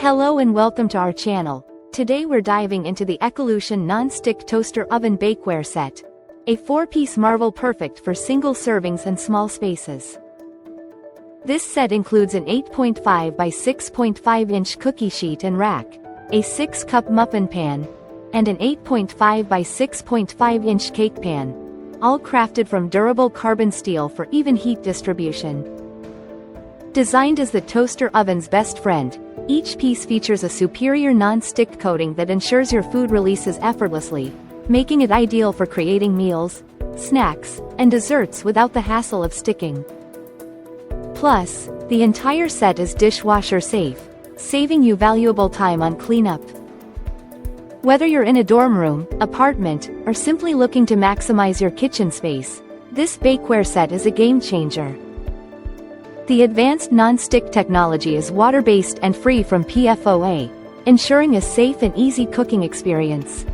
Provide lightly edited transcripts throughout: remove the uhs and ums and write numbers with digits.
Hello and welcome to our channel. Today we're diving into the Ecolution non-stick toaster oven bakeware set. A 4-piece marvel perfect for single servings and small spaces. This set includes an 8.5 by 6.5 inch cookie sheet and rack, a 6-cup muffin pan, and an 8.5 by 6.5 inch cake pan, all crafted from durable carbon steel for even heat distribution. Designed as the toaster oven's best friend, each piece features a superior non-stick coating that ensures your food releases effortlessly, making it ideal for creating meals, snacks, and desserts without the hassle of sticking. Plus, the entire set is dishwasher-safe, saving you valuable time on cleanup. Whether you're in a dorm room, apartment, or simply looking to maximize your kitchen space, this bakeware set is a game-changer. The advanced non-stick technology is water-based and free from PFOA, ensuring a safe and easy cooking experience.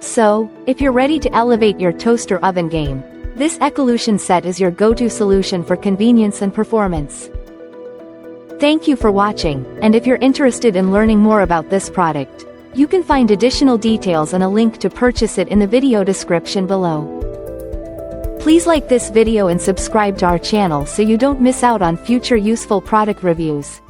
So, if you're ready to elevate your toaster oven game, this Ecolution set is your go-to solution for convenience and performance. Thank you for watching, and if you're interested in learning more about this product, you can find additional details and a link to purchase it in the video description below. Please like this video and subscribe to our channel so you don't miss out on future useful product reviews.